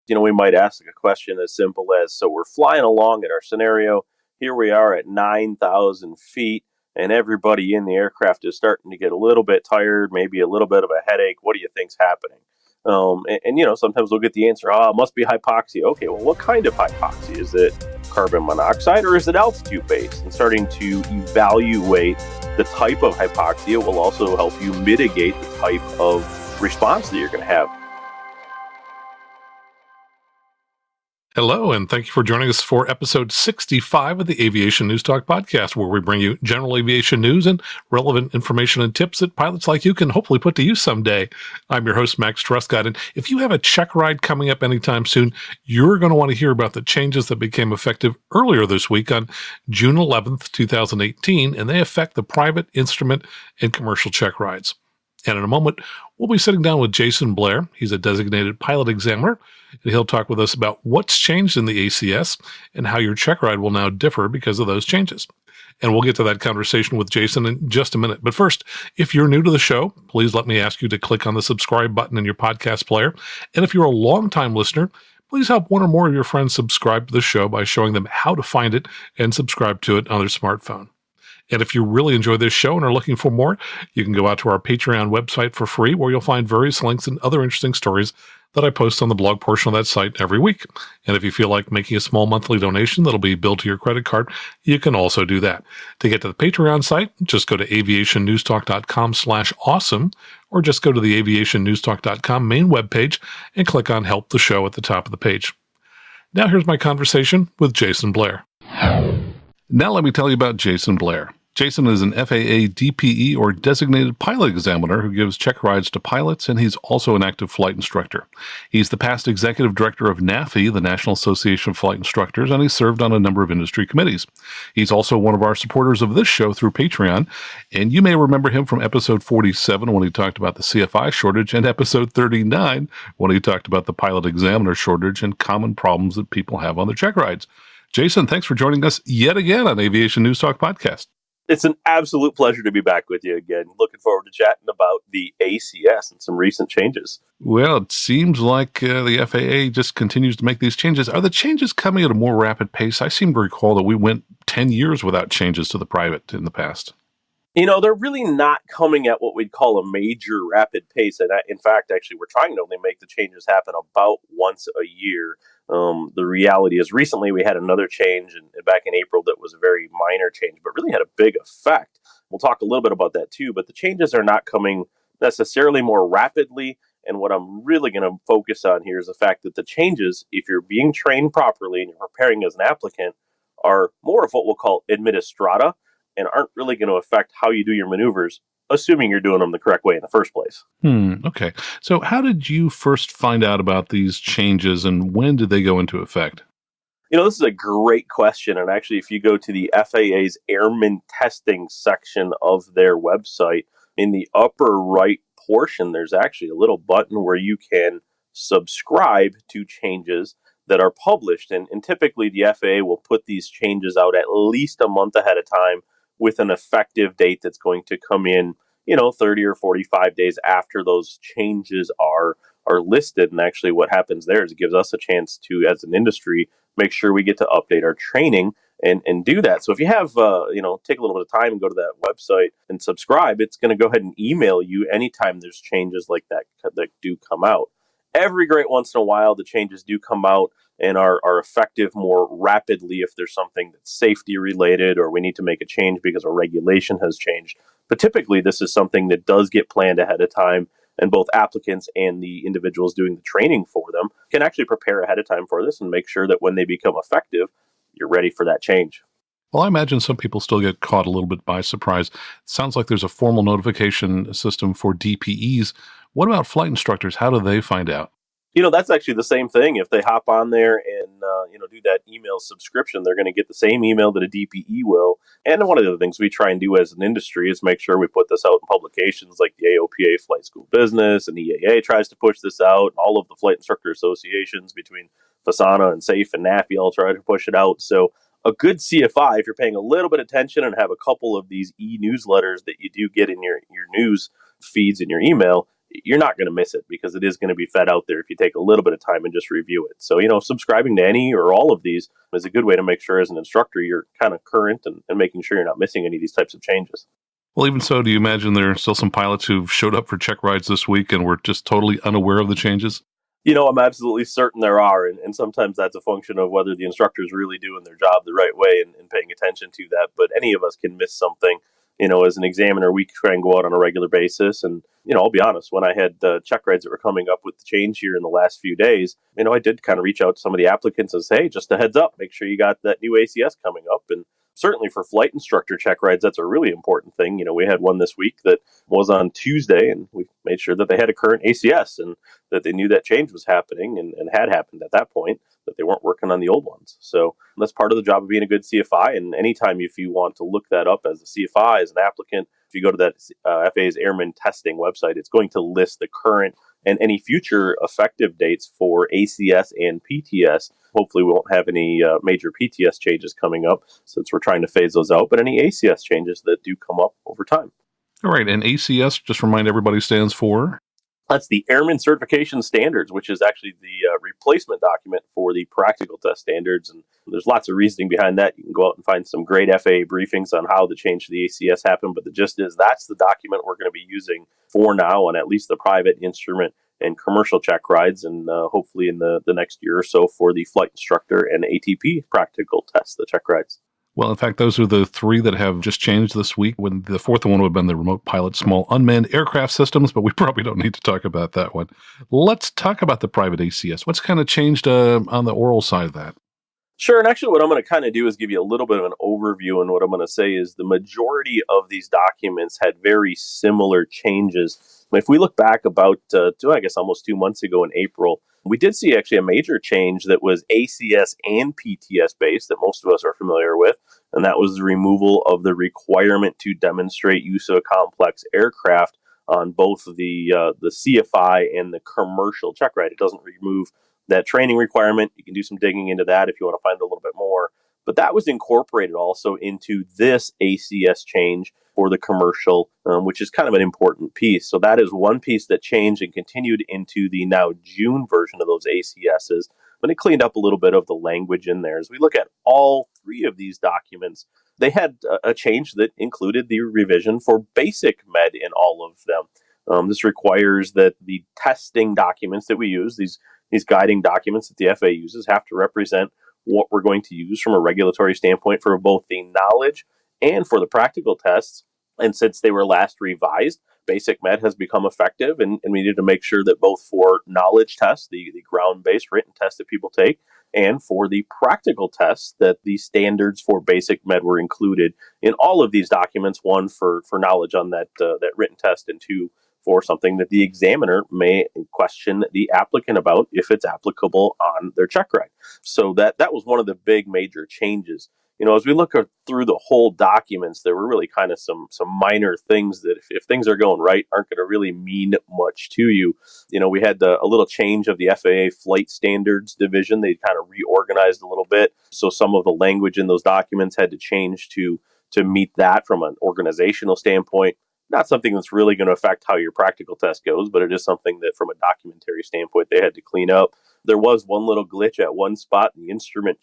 We might ask a question as simple as, so we're flying along in our scenario. Here we are at 9,000 feet, and everybody in the aircraft is starting to get a little bit tired, maybe a little bit of a headache. What do you think's happening? Sometimes we'll get the answer, it must be hypoxia. Okay, well, what kind of hypoxia? Is it carbon monoxide or is it altitude-based? And starting to evaluate the type of hypoxia will also help you mitigate the type of response that you're going to have. Hello, and thank you for joining us for episode 65 of the Aviation News Talk podcast, where we bring you general aviation news and relevant information and tips that pilots like you can hopefully put to use someday. I'm your host, Max Truscott, and if you have a check ride coming up anytime soon, you're going to want to hear about the changes that became effective earlier this week on June 11th, 2018, and they affect the private, instrument, and commercial check rides. And in a moment, we'll be sitting down with Jason Blair. He's a designated pilot examiner, and he'll talk with us about what's changed in the ACS and how your check ride will now differ because of those changes. And we'll get to that conversation with Jason in just a minute. But first, if you're new to the show, please let me ask you to click on the subscribe button in your podcast player. And if you're a longtime listener, please help one or more of your friends subscribe to the show by showing them how to find it and subscribe to it on their smartphone. And if you really enjoy this show and are looking for more, you can go out to our Patreon website for free, where you'll find various links and other interesting stories that I post on the blog portion of that site every week. And if you feel like making a small monthly donation that'll be billed to your credit card, you can also do that. To get to the Patreon site, just go to aviationnewstalk.com/awesome, or just go to the aviationnewstalk.com main webpage and click on Help the Show at the top of the page. Now here's my conversation with Jason Blair. Now let me tell you about Jason Blair. Jason is an FAA DPE or designated pilot examiner who gives check rides to pilots, and he's also an active flight instructor. He's the past executive director of NAFI, the National Association of Flight Instructors, and he's served on a number of industry committees. He's also one of our supporters of this show through Patreon, and you may remember him from episode 47 when he talked about the CFI shortage, and episode 39 when he talked about the pilot examiner shortage and common problems that people have on their check rides. Jason, thanks for joining us yet again on Aviation News Talk podcast. It's an absolute pleasure to be back with you again. Looking forward to chatting about the ACS and some recent changes. Well, it seems like the FAA just continues to make these changes. Are the changes coming at a more rapid pace? I seem to recall that we went 10 years without changes to the private in the past. They're really not coming at what we'd call a major rapid pace. And in fact, actually, we're trying to only make the changes happen about once a year. The reality is recently we had another change back in April that was a very minor change, but really had a big effect. We'll talk a little bit about that too, but the changes are not coming necessarily more rapidly. And what I'm really going to focus on here is the fact that the changes, if you're being trained properly and you're preparing as an applicant, are more of what we'll call administrata and aren't really going to affect how you do your maneuvers, assuming you're doing them the correct way in the first place. Okay. So how did you first find out about these changes, and when did they go into effect? This is a great question. And actually, if you go to the FAA's Airman Testing section of their website, in the upper right portion, there's actually a little button where you can subscribe to changes that are published. And typically, the FAA will put these changes out at least a month ahead of time with an effective date that's going to come in, 30 or 45 days after those changes are listed. And actually what happens there is it gives us a chance to, as an industry, make sure we get to update our training and do that. So if you have, take a little bit of time and go to that website and subscribe, it's going to go ahead and email you anytime there's changes like that do come out. Every great once in a while, the changes do come out and are effective more rapidly if there's something that's safety related or we need to make a change because a regulation has changed. But typically, this is something that does get planned ahead of time, and both applicants and the individuals doing the training for them can actually prepare ahead of time for this and make sure that when they become effective, you're ready for that change. Well, I imagine some people still get caught a little bit by surprise. It sounds like there's a formal notification system for DPEs. What about flight instructors? How do they find out? That's actually the same thing. If they hop on there and, do that email subscription, they're going to get the same email that a DPE will. And one of the things we try and do as an industry is make sure we put this out in publications like the AOPA Flight School Business, and EAA tries to push this out. And all of the flight instructor associations between FASANA and SAFE and NAFI all try to push it out. So a good CFI, if you're paying a little bit of attention and have a couple of these e-newsletters that you do get in your news feeds in your email, you're not going to miss it because it is going to be fed out there if you take a little bit of time and just review it. So, subscribing to any or all of these is a good way to make sure as an instructor you're kind of current and making sure you're not missing any of these types of changes. Well, even so, do you imagine there are still some pilots who've showed up for check rides this week and were just totally unaware of the changes? I'm absolutely certain there are, and sometimes that's a function of whether the instructor is really doing their job the right way and paying attention to that. But any of us can miss something. As an examiner, we try and go out on a regular basis. And, I'll be honest, when I had check rides that were coming up with the change here in the last few days, I did kind of reach out to some of the applicants and say, hey, just a heads up, make sure you got that new ACS coming up. And certainly for flight instructor check rides, that's a really important thing. We had one this week that was on Tuesday, and we made sure that they had a current ACS and that they knew that change was happening and had happened at that point, that they weren't working on the old ones. So that's part of the job of being a good CFI. And anytime if you want to look that up as a CFI, as an applicant, if you go to that FAA's Airman Testing website, it's going to list the current and any future effective dates for ACS and PTS. Hopefully we won't have any major PTS changes coming up since we're trying to phase those out, but any ACS changes that do come up over time. All right, and ACS, just remind everybody, stands for? That's the Airman Certification Standards, which is actually the replacement document for the practical test standards. And there's lots of reasoning behind that. You can go out and find some great FAA briefings on how the change to the ACS happened. But the gist is that's the document we're going to be using for now on at least the private instrument and commercial check rides, and hopefully in the next year or so for the flight instructor and ATP practical tests, the check rides. Well, in fact, those are the three that have just changed this week, when the fourth one would have been the remote pilot small unmanned aircraft systems, but we probably don't need to talk about that one. Let's talk about the private ACS. What's kind of changed on the oral side of that? Sure, and actually what I'm going to kind of do is give you a little bit of an overview, and what I'm going to say is the majority of these documents had very similar changes. If we look back about, almost 2 months ago in April, we did see actually a major change that was ACS and PTS based that most of us are familiar with, and that was the removal of the requirement to demonstrate use of a complex aircraft on both the CFI and the commercial check ride. It doesn't remove that training requirement. You can do some digging into that if you want to find a little bit more. But that was incorporated also into this ACS change for the commercial, which is kind of an important piece. So that is one piece that changed and continued into the now June version of those ACSs. But it cleaned up a little bit of the language in there. As we look at all three of these documents, they had a change that included the revision for basic med in all of them. This requires that the testing documents that we use, these guiding documents that the FAA uses, have to represent what we're going to use from a regulatory standpoint for both the knowledge and for the practical tests. And since they were last revised, Basic Med has become effective, and we needed to make sure that both for knowledge tests, the ground-based written tests that people take, and for the practical tests, that the standards for Basic Med were included in all of these documents, one for knowledge on that written test, and two for something that the examiner may question the applicant about if it's applicable on their check ride. So that was one of the big major changes. As we look through the whole documents, there were really kind of some minor things that if things are going right, aren't going to really mean much to you. We had a little change of the FAA Flight Standards Division. They kind of reorganized a little bit. So some of the language in those documents had to change to meet that from an organizational standpoint. Not something that's really going to affect how your practical test goes, but it is something that from a documentary standpoint, they had to clean up. There was one little glitch at one spot in the instrument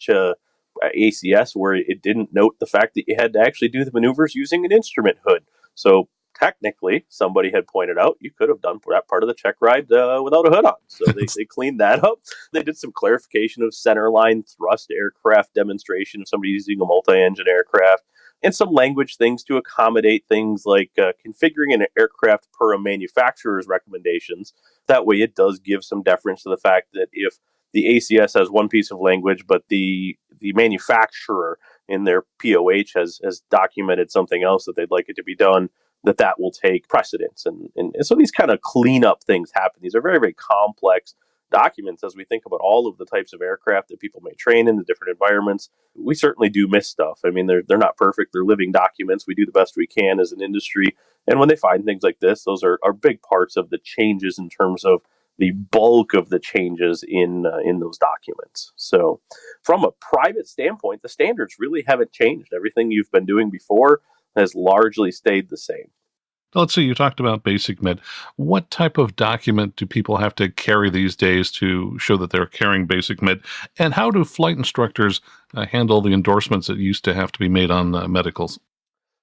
ACS where it didn't note the fact that you had to actually do the maneuvers using an instrument hood. So technically, somebody had pointed out you could have done that part of the check ride without a hood on. So they cleaned that up. They did some clarification of centerline thrust aircraft demonstration if somebody's using a multi-engine aircraft, and some language things to accommodate things like configuring an aircraft per a manufacturer's recommendations. That way it does give some deference to the fact that if the ACS has one piece of language, but the manufacturer in their POH has documented something else that they'd like it to be done, that will take precedence. And so these kind of cleanup things happen. These are very, very complex documents as we think about all of the types of aircraft that people may train in the different environments. We certainly do miss stuff. I mean, they're not perfect. They're living documents. We do the best we can as an industry. And when they find things like this, those are big parts of the changes in terms of the bulk of the changes in those documents. So from a private standpoint, the standards really haven't changed. Everything you've been doing before has largely stayed the same. Let's see, you talked about basic med. What type of document do people have to carry these days to show that they're carrying basic med? And how do flight instructors handle the endorsements that used to have to be made on medicals?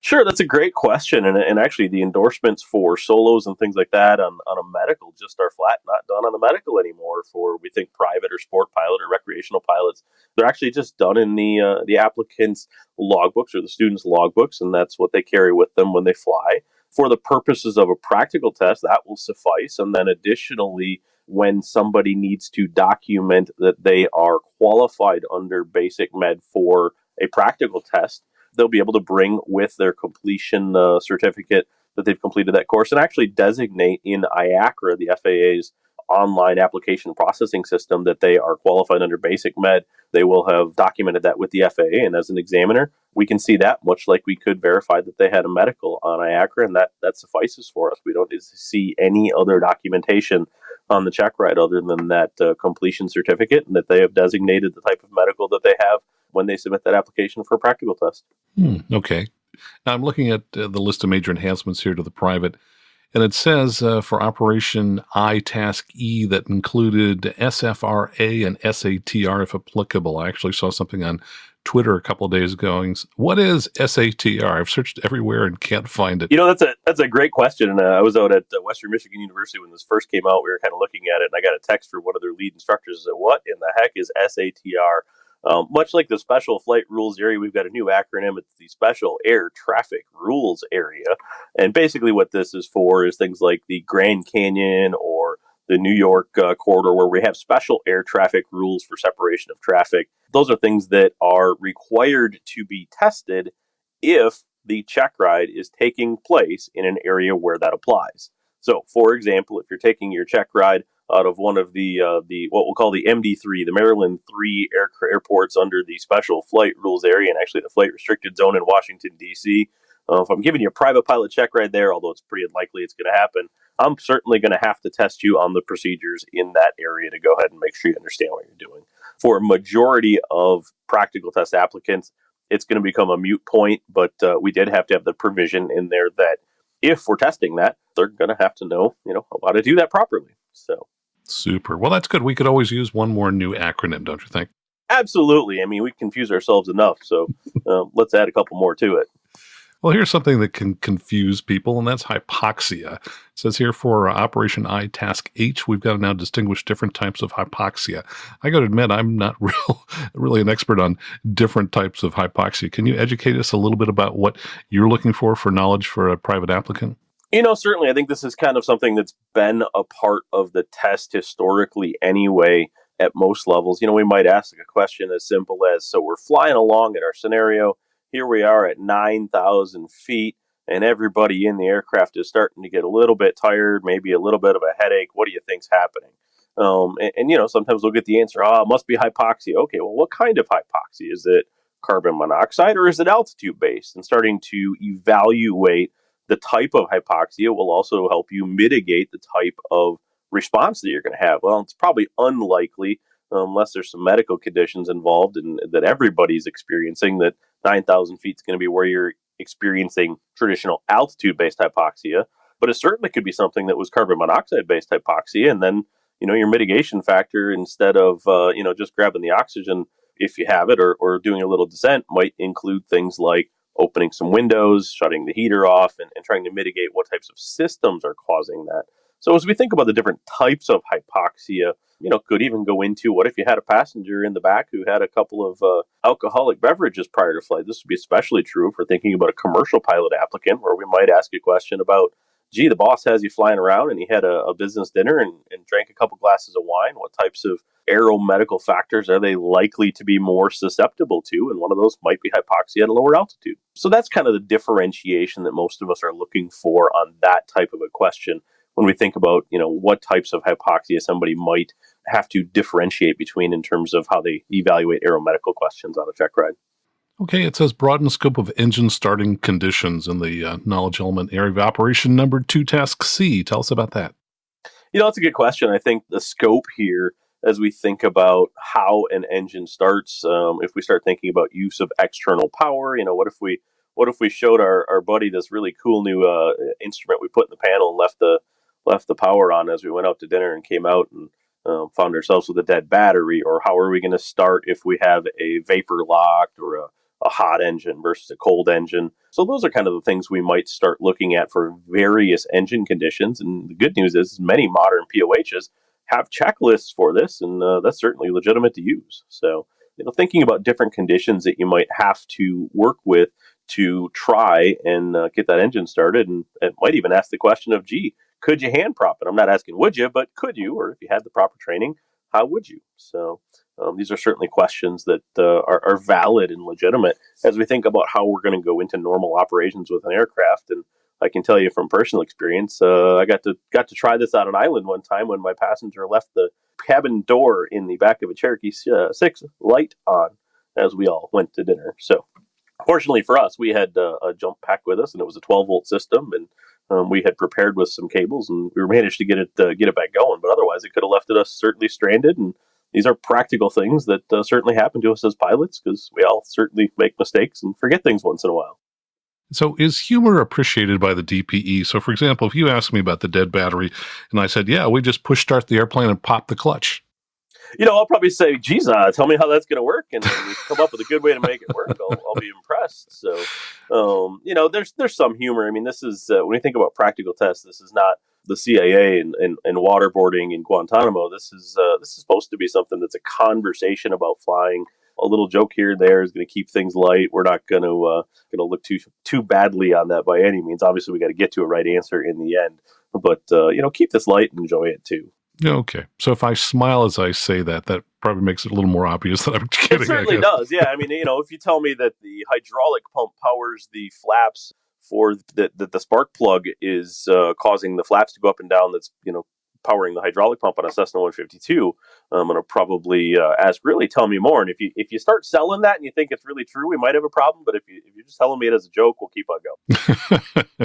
Sure, that's a great question. And actually, the endorsements for solos and things like that on a medical just are flat not done on the medical anymore for, we think, private or sport pilot or recreational pilots. They're actually just done in the applicant's logbooks or the student's logbooks, and that's what they carry with them when they fly. For the purposes of a practical test, that will suffice. And then additionally, when somebody needs to document that they are qualified under basic med for a practical test, they'll be able to bring with their completion certificate that they've completed that course and actually designate in IACRA, the FAA's online application processing system, that they are qualified under basic med. They will have documented that with the FAA, and as an examiner, we can see that much like we could verify that they had a medical on IACRA, and that suffices for us. We don't see any other documentation on the Checkride other than that completion certificate, and that they have designated the type of medical that they have when they submit that application for a practical test. Okay. Now I'm looking at the list of major enhancements here to the private, and it says for Operation iTask E that included SFRA and SATR if applicable. I actually saw something on Twitter a couple of days ago. What is SATR? I've searched everywhere and can't find it. That's a great question. And I was out at Western Michigan University when this first came out. We were kind of looking at it, and I got a text from one of their lead instructors that, what in the heck is SATR? Much like the Special Flight Rules Area, we've got a new acronym. It's the Special Air Traffic Rules Area. And basically what this is for is things like the Grand Canyon or the New York corridor, where we have special air traffic rules for separation of traffic. Those are things that are required to be tested if the check ride is taking place in an area where that applies. So, for example, if you're taking your check ride out of one of the what we'll call the MD3, the Maryland 3 airports under the Special Flight Rules Area, and actually the Flight Restricted Zone in Washington, D.C. If I'm giving you a private pilot check ride there, although it's pretty unlikely it's going to happen, I'm certainly going to have to test you on the procedures in that area to go ahead and make sure you understand what you're doing. For a majority of practical test applicants, it's going to become a moot point, but we did have to have the provision in there that if we're testing that, they're going to have to know, how to do that properly. So. Super. Well, that's good. We could always use one more new acronym, don't you think? Absolutely. I mean, we confuse ourselves enough, so let's add a couple more to it. Well, here's something that can confuse people, and that's hypoxia. It says here for Operation iTask H, we've got to now distinguish different types of hypoxia. I got to admit, I'm not really an expert on different types of hypoxia. Can you educate us a little bit about what you're looking for knowledge for a private applicant? Certainly, I think this is kind of something that's been a part of the test historically anyway at most levels. We might ask a question as simple as, so we're flying along in our scenario. Here we are at 9,000 feet, and everybody in the aircraft is starting to get a little bit tired, maybe a little bit of a headache. What do you think's happening? Sometimes we'll get the answer, it must be hypoxia. Okay, well, what kind of hypoxia? Is it carbon monoxide or is it altitude-based? And starting to evaluate the type of hypoxia will also help you mitigate the type of response that you're going to have. Well, it's probably unlikely, unless there's some medical conditions involved and that everybody's experiencing, that 9,000 feet is going to be where you're experiencing traditional altitude-based hypoxia. But it certainly could be something that was carbon monoxide-based hypoxia. And then, your mitigation factor, instead of, just grabbing the oxygen if you have it or doing a little descent, might include things like opening some windows, shutting the heater off, and trying to mitigate what types of systems are causing that. So as we think about the different types of hypoxia, could even go into, what if you had a passenger in the back who had a couple of alcoholic beverages prior to flight? This would be especially true if we're thinking about a commercial pilot applicant, where we might ask a question about, gee, the boss has you flying around and he had a business dinner and drank a couple glasses of wine. What types of aeromedical factors are they likely to be more susceptible to? And one of those might be hypoxia at a lower altitude. So that's kind of the differentiation that most of us are looking for on that type of a question when we think about, what types of hypoxia somebody might have to differentiate between in terms of how they evaluate aeromedical questions on a check ride. Okay, it says broaden scope of engine starting conditions in the knowledge element area of operation number 2 task C. Tell us about that. That's a good question. I think the scope here, as we think about how an engine starts, if we start thinking about use of external power, what if we what if we showed our buddy this really cool new instrument we put in the panel and left the power on as we went out to dinner and came out and found ourselves with a dead battery? Or how are we going to start if we have a vapor locked or a hot engine versus a cold engine? So those are kind of the things we might start looking at for various engine conditions. And the good news is many modern POHs have checklists for this, and that's certainly legitimate to use. So, thinking about different conditions that you might have to work with to try and get that engine started, and it might even ask the question of, gee, could you hand prop it? I'm not asking would you, but could you? Or if you had the proper training, how would you? So these are certainly questions that are valid and legitimate as we think about how we're going to go into normal operations with an aircraft. And I can tell you from personal experience, I got to try this on an island one time when my passenger left the cabin door in the back of a Cherokee 6 light on as we all went to dinner. So fortunately for us, we had a jump pack with us, and it was a 12-volt system, and we had prepared with some cables, and we managed to get it back going. But otherwise, it could have left us certainly stranded. And these are practical things that certainly happen to us as pilots, because we all certainly make mistakes and forget things once in a while. So is humor appreciated by the DPE? So, for example, if you asked me about the dead battery and I said, yeah, we just push start the airplane and pop the clutch. I'll probably say, geez, tell me how that's going to work, and we come up with a good way to make it work. I'll be impressed. So, there's some humor. I mean, this is, when you think about practical tests, this is not the CIA and waterboarding in Guantanamo. This is supposed to be something that's a conversation about flying. A little joke here and there is going to keep things light. We're not going to look too badly on that by any means. Obviously, we got to get to a right answer in the end, but keep this light and enjoy it too. Okay, so if I smile as I say that probably makes it a little more obvious that I'm kidding. It certainly does. Yeah, I mean, if you tell me that the hydraulic pump powers the flaps for that the spark plug is causing the flaps to go up and down, that's powering the hydraulic pump on a Cessna 152, I'm going to probably ask, really tell me more. And if you start selling that and you think it's really true, we might have a problem. But if you're just telling me it as a joke, we'll keep on going.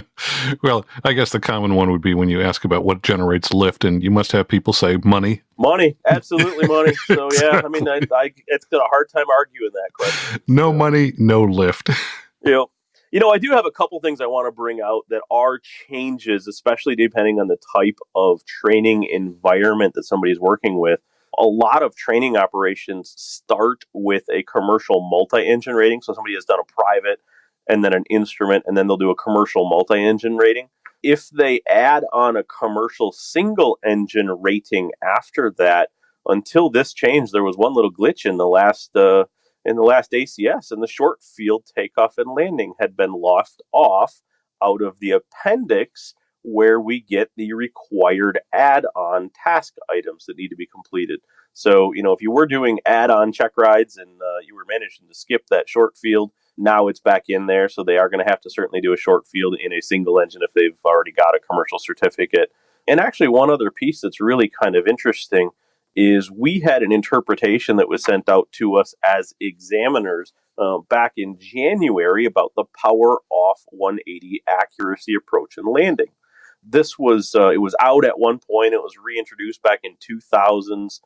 Well, I guess the common one would be when you ask about what generates lift, and you must have people say money. Money, absolutely money. So yeah, I mean, it's got a hard time arguing that question. No money, no lift. I do have a couple things I want to bring out that are changes, especially depending on the type of training environment that somebody's working with. A lot of training operations start with a commercial multi-engine rating. So somebody has done a private and then an instrument, and then they'll do a commercial multi-engine rating. If they add on a commercial single engine rating after that, until this change, there was one little glitch in the last ACS, and the short field takeoff and landing had been left off out of the appendix where we get the required add-on task items that need to be completed. So, if you were doing add-on check rides and you were managing to skip that short field, now it's back in there. So they are going to have to certainly do a short field in a single engine if they've already got a commercial certificate. And actually, one other piece that's really kind of interesting is we had an interpretation that was sent out to us as examiners back in January about the power off 180 accuracy approach and landing. This was it was out at one point. It was reintroduced back in 2000s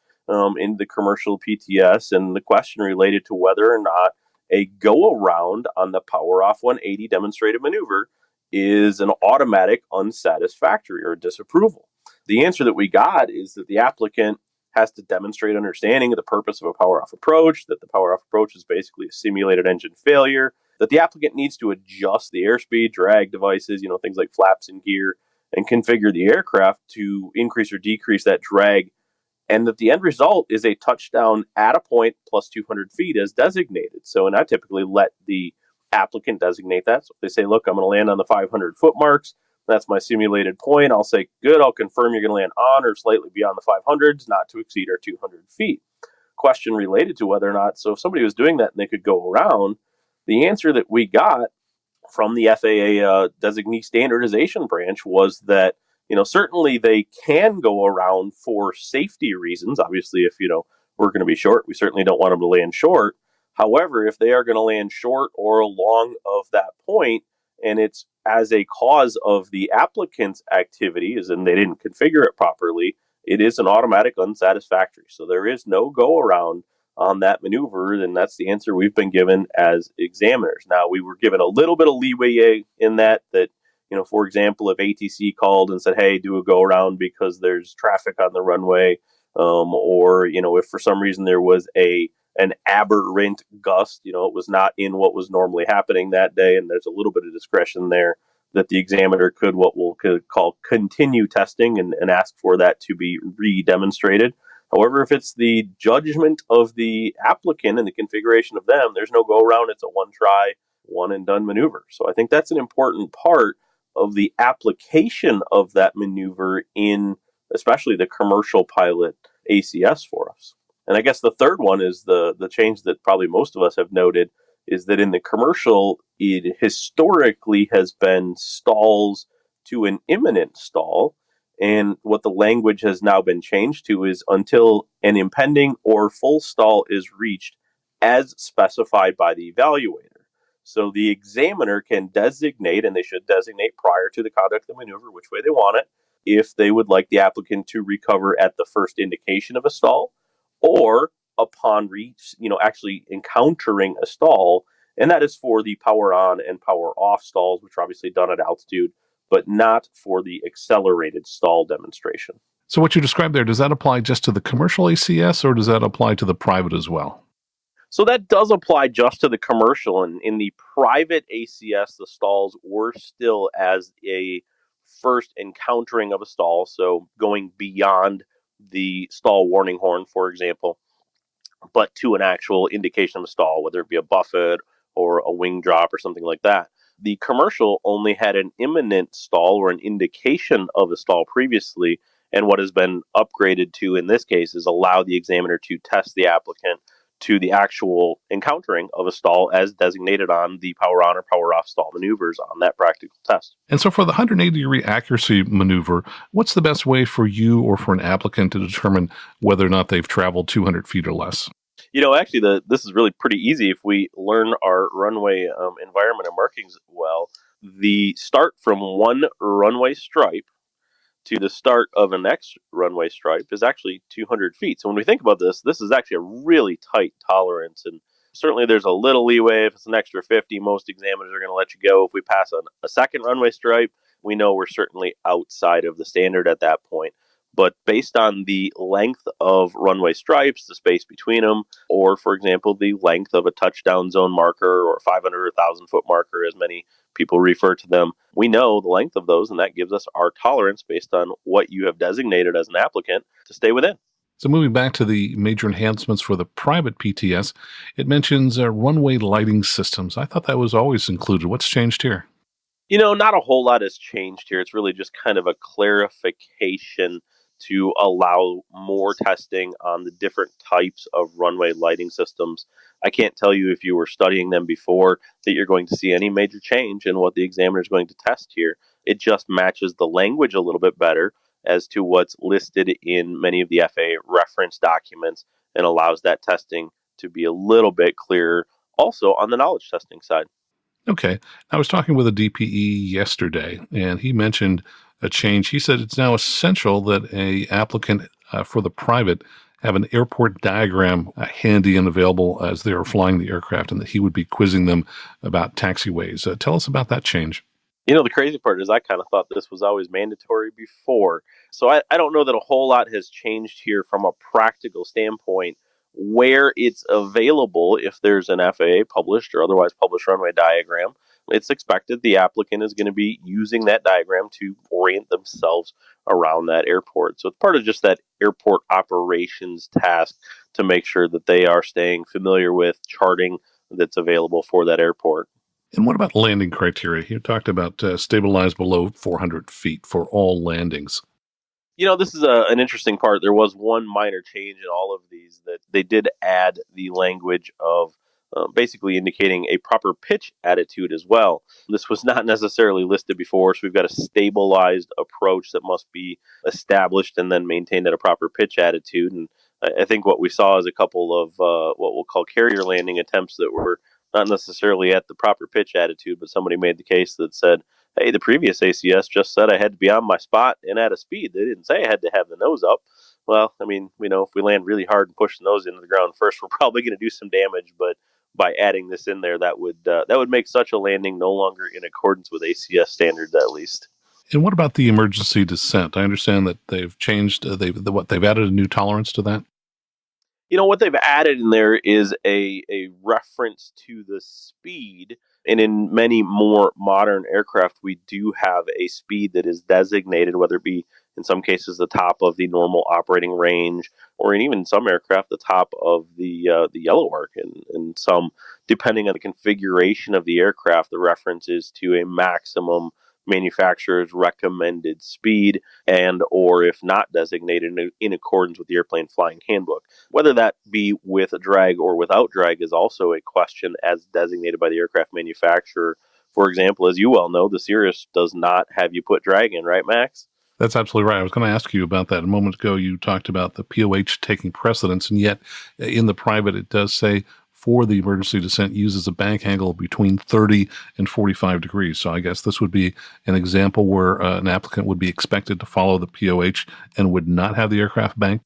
in the commercial PTS, and the question related to whether or not a go around on the power off 180 demonstrated maneuver is an automatic unsatisfactory or disapproval. The answer that we got is that the applicant has to demonstrate understanding of the purpose of a power-off approach, that the power-off approach is basically a simulated engine failure, that the applicant needs to adjust the airspeed, drag devices, things like flaps and gear, and configure the aircraft to increase or decrease that drag, and that the end result is a touchdown at a point plus 200 feet as designated. So, and I typically let the applicant designate that. So if they say, look, I'm going to land on the 500-foot marks, that's my simulated point, I'll say, good, I'll confirm you're going to land on or slightly beyond the 500s, not to exceed our 200 feet. Question related to whether or not, so if somebody was doing that and they could go around, the answer that we got from the FAA designee standardization branch was that, certainly they can go around for safety reasons. Obviously, if, we're going to be short, we certainly don't want them to land short. However, if they are going to land short or long of that point, and it's as a cause of the applicant's activities and they didn't configure it properly, it is an automatic unsatisfactory. So there is no go around on that maneuver, then that's the answer we've been given as examiners. Now, we were given a little bit of leeway in that, for example, if ATC called and said, hey, do a go around because there's traffic on the runway, or, if for some reason there was an aberrant gust, it was not in what was normally happening that day, and there's a little bit of discretion there that the examiner could call continue testing and ask for that to be re-demonstrated. However, if it's the judgment of the applicant and the configuration of them, there's no go around. It's a one try, one and done maneuver. So I think that's an important part of the application of that maneuver in especially the commercial pilot ACS for us. And I guess the third one is the change that probably most of us have noted is that in the commercial, it historically has been stalls to an imminent stall. And what the language has now been changed to is until an impending or full stall is reached as specified by the evaluator. So the examiner can designate, and they should designate prior to the conduct of the maneuver, which way they want it, if they would like the applicant to recover at the first indication of a stall or upon actually encountering a stall. And that is for the power on and power off stalls, which are obviously done at altitude, but not for the accelerated stall demonstration. So what you described there, does that apply just to the commercial ACS or does that apply to the private as well? So that does apply just to the commercial. And in the private ACS, the stalls were still as a first encountering of a stall, so going beyond the stall warning horn, for example, but to an actual indication of a stall, whether it be a buffet or a wing drop or something like that. The commercial only had an imminent stall or an indication of a stall previously, and what has been upgraded to in this case is allow the examiner to test the applicant to the actual encountering of a stall as designated on the power on or power off stall maneuvers on that practical test. And so for the 180-degree accuracy maneuver, what's the best way for you or for an applicant to determine whether or not they've traveled 200 feet or less? Actually, this is really pretty easy if we learn our runway environment and markings well. The start from one runway stripe to the start of a next runway stripe is actually 200 feet. So when we think about this is actually a really tight tolerance. And certainly there's a little leeway. If it's an extra 50, most examiners are going to let you go. If we pass on a second runway stripe, we know we're certainly outside of the standard at that point. But based on the length of runway stripes, the space between them, or, for example, the length of a touchdown zone marker or 500 or 1,000 foot marker, as many people refer to them, we know the length of those, and that gives us our tolerance based on what you have designated as an applicant to stay within. So moving back to the major enhancements for the private PTS, it mentions runway lighting systems. I thought that was always included. What's changed here? Not a whole lot has changed here. It's really just kind of a clarification to allow more testing on the different types of runway lighting systems. I can't tell you if you were studying them before that you're going to see any major change in what the examiner is going to test here. It just matches the language a little bit better as to what's listed in many of the FAA reference documents and allows that testing to be a little bit clearer also on the knowledge testing side. Okay. I was talking with a DPE yesterday, and he mentioned a change. He said it's now essential that a applicant for the private have an airport diagram handy and available as they are flying the aircraft, and that he would be quizzing them about taxiways. Tell us about that change. The crazy part is I kind of thought this was always mandatory before. So I don't know that a whole lot has changed here from a practical standpoint where it's available. If there's an FAA published or otherwise published runway diagram, it's expected the applicant is going to be using that diagram to orient themselves around that airport. So it's part of just that airport operations task to make sure that they are staying familiar with charting that's available for that airport. And what about landing criteria? You talked about stabilize below 400 feet for all landings. This is an interesting part. There was one minor change in all of these that they did add the language of basically indicating a proper pitch attitude as well. This was not necessarily listed before, so we've got a stabilized approach that must be established and then maintained at a proper pitch attitude. And I think what we saw is a couple of what we'll call carrier landing attempts that were not necessarily at the proper pitch attitude, but somebody made the case that said, hey, the previous ACS just said I had to be on my spot and at a speed. They didn't say I had to have the nose up. well, I mean, we know if we land really hard and push the nose into the ground first, we're probably going to do some damage. But by adding this in there, that would make such a landing no longer in accordance with ACS standards, at least. And what about the emergency descent? I understand that they've changed, they've added a new tolerance to that? What they've added in there is a reference to the speed. And in many more modern aircraft, we do have a speed that is designated, whether it be in some cases the top of the normal operating range, or in even some aircraft the top of the yellow arc, and some, depending on the configuration of the aircraft, the reference is to a maximum manufacturer's recommended speed, and or if not designated in accordance with the airplane flying handbook. Whether that be with a drag or without drag is also a question as designated by the aircraft manufacturer. For example, as you well know, the Cirrus does not have you put drag in, right, Max? That's absolutely right. I was going to ask you about that a moment ago. You talked about the POH taking precedence, and yet in the private, it does say for the emergency descent uses a bank angle between 30 and 45 degrees. So I guess this would be an example where an applicant would be expected to follow the POH and would not have the aircraft bank.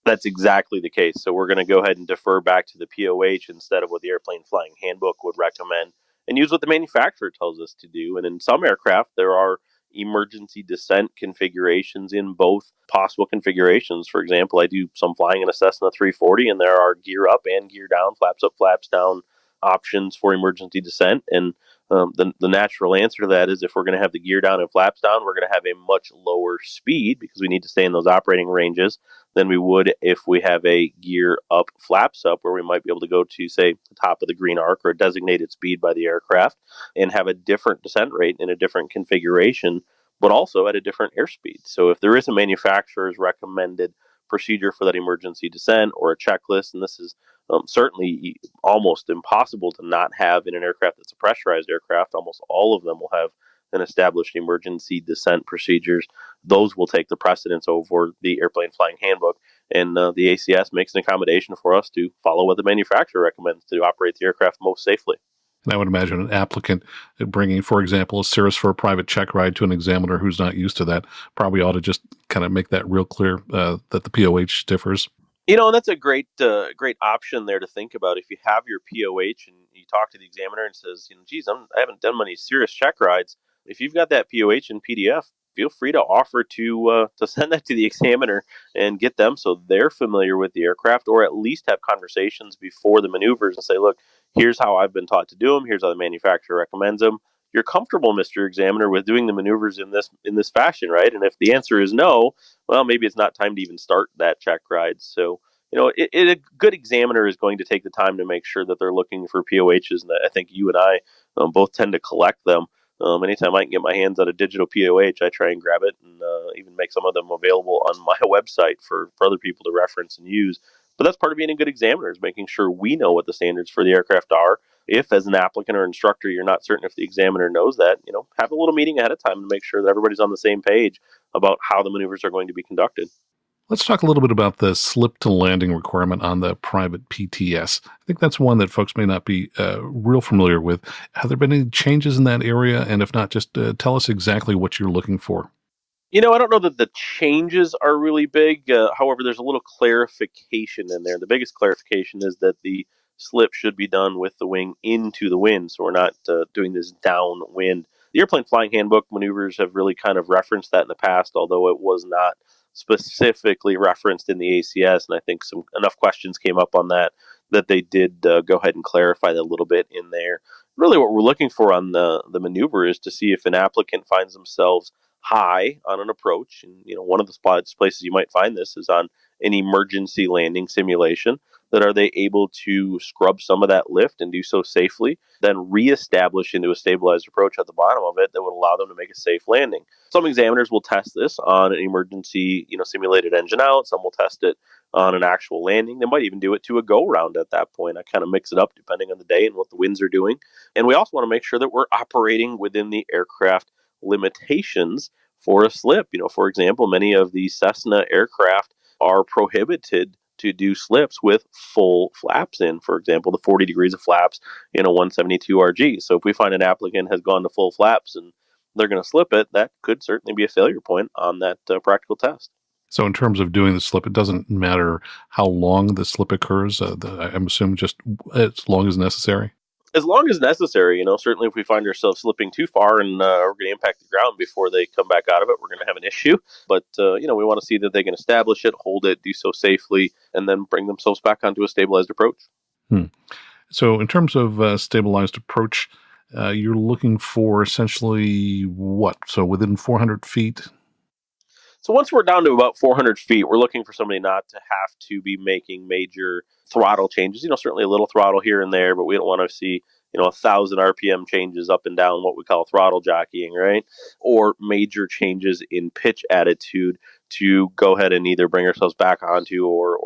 That's exactly the case. So we're going to go ahead and defer back to the POH instead of what the airplane flying handbook would recommend, and use what the manufacturer tells us to do. And in some aircraft, there are emergency descent configurations in both possible configurations. For example, I do some flying in a Cessna 340, and there are gear up and gear down, flaps up, flaps down options for emergency descent. And the natural answer to that is if we're going to have the gear down and flaps down, we're going to have a much lower speed because we need to stay in those operating ranges than we would if we have a gear up, flaps up, where we might be able to go to, say, the top of the green arc or a designated speed by the aircraft and have a different descent rate in a different configuration, but also at a different airspeed. So if there is a manufacturer's recommended procedure for that emergency descent or a checklist, and this is certainly almost impossible to not have in an aircraft that's a pressurized aircraft, almost all of them will have an established emergency descent procedures. Those will take the precedence over the airplane flying handbook, and the ACS makes an accommodation for us to follow what the manufacturer recommends to operate the aircraft most safely. And I would imagine an applicant bringing, for example, a Cirrus for a private check ride to an examiner who's not used to that probably ought to just kind of make that real clear that the POH differs. That's a great option there to think about. If you have your POH and you talk to the examiner and says, geez, I haven't done many Cirrus check rides. If you've got that POH in PDF, feel free to offer to send that to the examiner and get them so they're familiar with the aircraft, or at least have conversations before the maneuvers and say, look, here's how I've been taught to do them. Here's how the manufacturer recommends them. You're comfortable, Mr. Examiner, with doing the maneuvers in this fashion, right? And if the answer is no, well, maybe it's not time to even start that check ride. So, a good examiner is going to take the time to make sure that they're looking for POHs, and I think you and I both tend to collect them. Anytime I can get my hands on a digital POH, I try and grab it and even make some of them available on my website for other people to reference and use. But that's part of being a good examiner, is making sure we know what the standards for the aircraft are. If, as an applicant or instructor, you're not certain if the examiner knows that, have a little meeting ahead of time to make sure that everybody's on the same page about how the maneuvers are going to be conducted. Let's talk a little bit about the slip to landing requirement on the private PTS. I think that's one that folks may not be real familiar with. Have there been any changes in that area? And if not, just tell us exactly what you're looking for. I don't know that the changes are really big. However, there's a little clarification in there. The biggest clarification is that the slip should be done with the wing into the wind, so we're not doing this downwind. The airplane flying handbook maneuvers have really kind of referenced that in the past, although it was not specifically referenced in the ACS, and I think enough questions came up on that they did go ahead and clarify that a little bit in there. Really what we're looking for on the maneuver is to see if an applicant finds themselves high on an approach. And one of the places you might find this is on an emergency landing simulation, that are they able to scrub some of that lift and do so safely, then reestablish into a stabilized approach at the bottom of it that would allow them to make a safe landing. Some examiners will test this on an emergency simulated engine out. Some will test it on an actual landing. They might even do it to a go round at that point. I kind of mix it up depending on the day and what the winds are doing. And we also want to make sure that we're operating within the aircraft limitations for a slip. For example, many of the Cessna aircraft are prohibited to do slips with full flaps in. For example, the 40 degrees of flaps in a 172 RG. So if we find an applicant has gone to full flaps and they're going to slip it, that could certainly be a failure point on that practical test. So in terms of doing the slip, it doesn't matter how long the slip occurs. I'm assuming just as long as necessary. As long as necessary, certainly if we find ourselves slipping too far and we're going to impact the ground before they come back out of it, we're going to have an issue. But, we want to see that they can establish it, hold it, do so safely, and then bring themselves back onto a stabilized approach. So in terms of stabilized approach, you're looking for essentially what? So within 400 feet? So once we're down to about 400 feet, we're looking for somebody not to have to be making major throttle changes. Certainly a little throttle here and there, but we don't want to see 1,000 RPM changes up and down, what we call throttle jockeying, right? Or major changes in pitch attitude to go ahead and either bring ourselves back onto or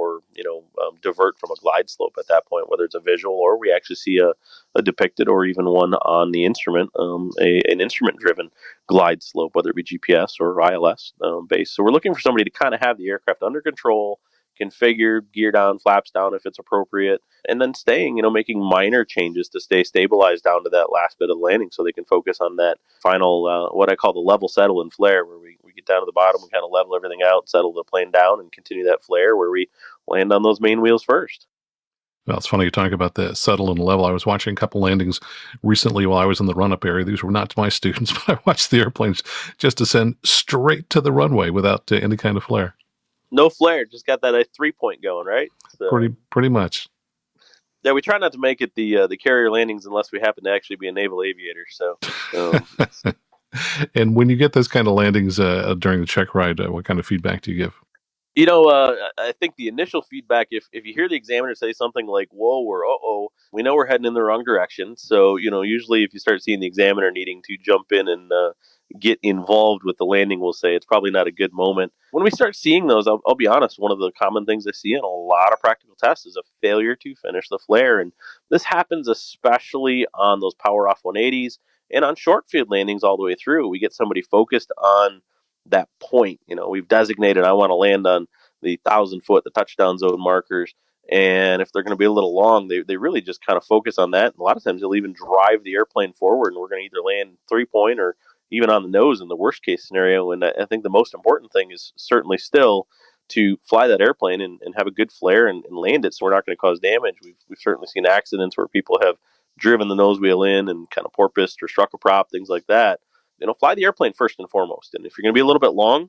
divert from a glide slope at that point, whether it's a visual or we actually see a depicted or even one on the instrument, an instrument-driven glide slope, whether it be GPS or ILS based. So we're looking for somebody to kind of have the aircraft under control, configured, gear down, flaps down if it's appropriate, and then staying, making minor changes to stay stabilized down to that last bit of landing so they can focus on that final, what I call the level settle and flare, where we get down to the bottom, we kind of level everything out, settle the plane down, and continue that flare where we land on those main wheels first. Well, it's funny you talk about the settle and level. I was watching a couple landings recently while I was in the run-up area. These were not my students, but I watched the airplanes just descend straight to the runway without any kind of flare. No flare, just got that 3-point going, right? So, pretty much. Yeah, we try not to make it the carrier landings unless we happen to actually be a naval aviator. So, and when you get those kind of landings during the check ride, what kind of feedback do you give? I think the initial feedback, if you hear the examiner say something like "whoa" or "uh-oh," we know we're heading in the wrong direction. So, usually if you start seeing the examiner needing to jump in and get involved with the landing, we'll say it's probably not a good moment. When we start seeing those, I'll be honest, one of the common things I see in a lot of practical tests is a failure to finish the flare. And this happens especially on those power off 180s and on short field landings all the way through. We get somebody focused on that point. We've designated, I want to land on the 1,000-foot, the touchdown zone markers. And if they're going to be a little long, they really just kind of focus on that. And a lot of times they'll even drive the airplane forward, and we're going to either land 3-point or even on the nose in the worst case scenario. And I think the most important thing is certainly still to fly that airplane and have a good flare and land it so we're not going to cause damage. We've certainly seen accidents where people have driven the nose wheel in and kind of porpoised or struck a prop, things like that. Fly the airplane first and foremost. And if you're going to be a little bit long,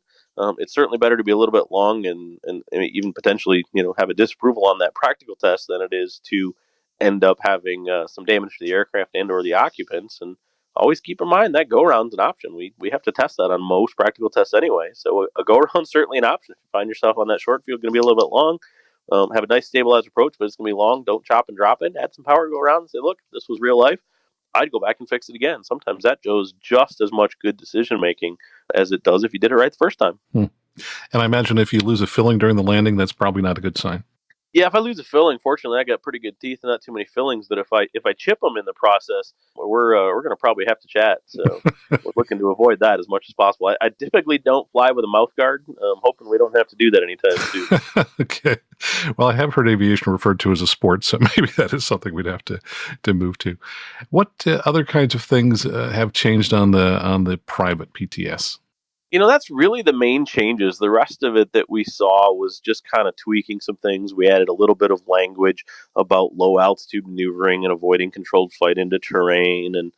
it's certainly better to be a little bit long and even potentially, have a disapproval on that practical test than it is to end up having some damage to the aircraft and or the occupants. And always keep in mind that go-around's an option. We have to test that on most practical tests anyway. So a go-around's certainly an option. If you find yourself on that short field, going to be a little bit long, have a nice stabilized approach, but it's going to be long. Don't chop and drop it. Add some power, go around and say, look, this was real life. I'd go back and fix it again. Sometimes that shows just as much good decision making as it does if you did it right the first time. And I imagine if you lose a filling during the landing, that's probably not a good sign. Yeah, if I lose a filling, fortunately, I got pretty good teeth and not too many fillings. But if I chip them in the process, we're going to probably have to chat. So we're looking to avoid that as much as possible. I typically don't fly with a mouth guard. Hoping we don't have to do that anytime soon. Okay. Well, I have heard aviation referred to as a sport, so maybe that is something we'd have to move to. What other kinds of things have changed on the private PTS? That's really the main changes. The rest of it that we saw was just kind of tweaking some things. We added a little bit of language about low altitude maneuvering and avoiding controlled flight into terrain and,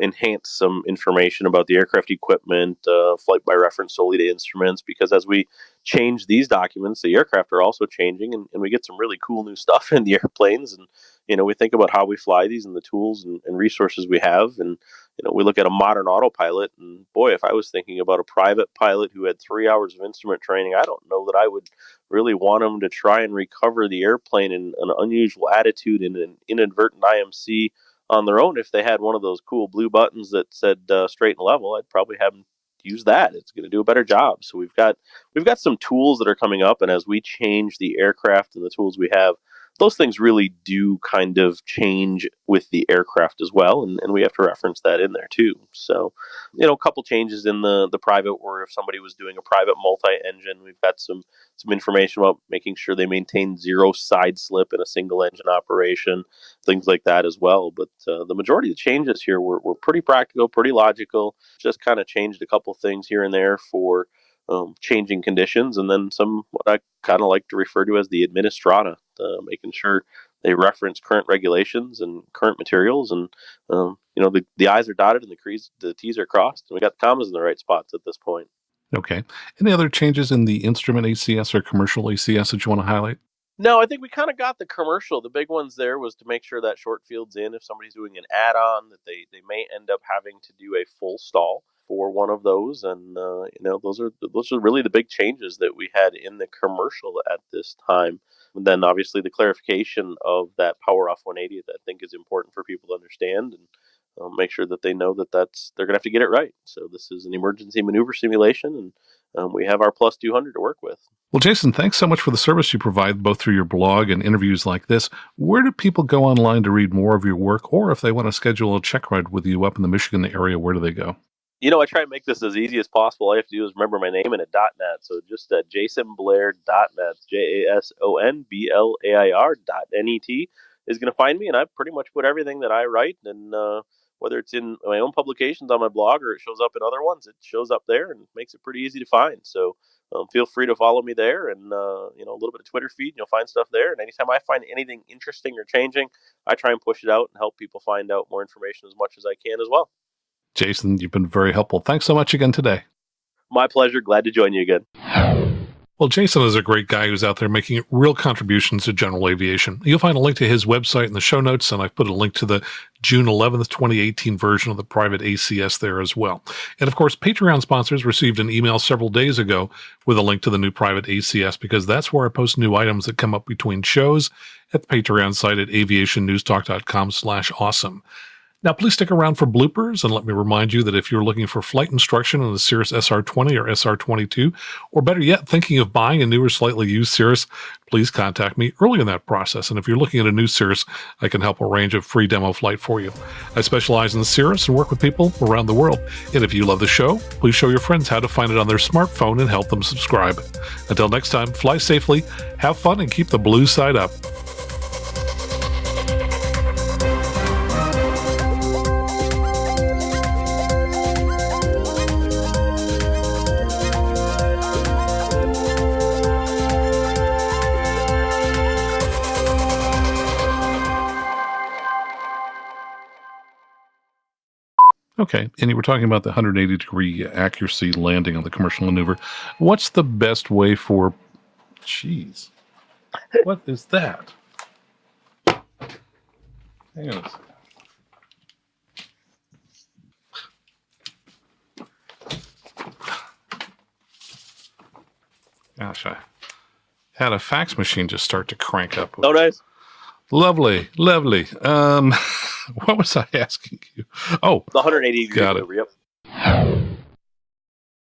enhance some information about the aircraft equipment, flight by reference solely to instruments, because as we change these documents, the aircraft are also changing and we get some really cool new stuff in the airplanes. And, we think about how we fly these and the tools and resources we have. And, we look at a modern autopilot, and boy, if I was thinking about a private pilot who had 3 hours of instrument training, I don't know that I would really want them to try and recover the airplane in an unusual attitude in an inadvertent IMC on their own. If they had one of those cool blue buttons that said straight and level, I'd probably have them use that. It's going to do a better job. So we've got some tools that are coming up, and as we change the aircraft and the tools we have, those things really do kind of change with the aircraft as well, and we have to reference that in there too. So, a couple changes in the private, where if somebody was doing a private multi-engine, we've got some information about making sure they maintain zero side slip in a single engine operation, things like that as well. But the majority of the changes here were pretty practical, pretty logical, just kind of changed a couple things here and there for changing conditions, and then some what I kind of like to refer to as the administrata, making sure they reference current regulations and current materials, and the I's are dotted and the T's are crossed, and we got the commas in the right spots at this point. Okay. Any other changes in the instrument ACS or commercial ACS that you want to highlight? No, I think we kind of got the commercial. The big ones there was to make sure that short field's in. If somebody's doing an add-on, that they may end up having to do a full stall for one of those, and those are really the big changes that we had in the commercial at this time. And then obviously the clarification of that power off 180, I think, is important for people to understand, and make sure that they know that they're going to have to get it right. So this is an emergency maneuver simulation, and we have our plus 200 to work with. Well, Jason, thanks so much for the service you provide, both through your blog and interviews like this. Where do people go online to read more of your work, or if they want to schedule a check ride with you up in the Michigan area, where do they go? I try and make this as easy as possible. All you have to do is remember my name and a .net. So just jasonblair.net, JASONBLAIR.net is going to find me, and I pretty much put everything that I write, and whether it's in my own publications on my blog or it shows up in other ones, it shows up there and makes it pretty easy to find. So feel free to follow me there, and a little bit of Twitter feed, and you'll find stuff there. And anytime I find anything interesting or changing, I try and push it out and help people find out more information as much as I can as well. Jason, you've been very helpful. Thanks so much again today. My pleasure. Glad to join you again. Well, Jason is a great guy who's out there making real contributions to general aviation. You'll find a link to his website in the show notes, and I've put a link to the June 11th, 2018 version of the private ACS there as well. And of course, Patreon sponsors received an email several days ago with a link to the new private ACS, because that's where I post new items that come up between shows at the Patreon site at aviationnewstalk.com/awesome. Now, please stick around for bloopers, and let me remind you that if you're looking for flight instruction on the Cirrus SR20 or SR22, or better yet, thinking of buying a newer, slightly used Cirrus, please contact me early in that process. And if you're looking at a new Cirrus, I can help arrange a free demo flight for you. I specialize in the Cirrus and work with people around the world. And if you love the show, please show your friends how to find it on their smartphone and help them subscribe. Until next time, fly safely, have fun, and keep the blue side up. Okay, and you were talking about the 180-degree accuracy landing on the commercial maneuver. What's the best way for... Jeez. What is that? Hang on a second. Gosh, I had a fax machine just start to crank up. Oh, nice. Lovely. What was I asking you? Oh, the 180 degree got it. maneuver, yep.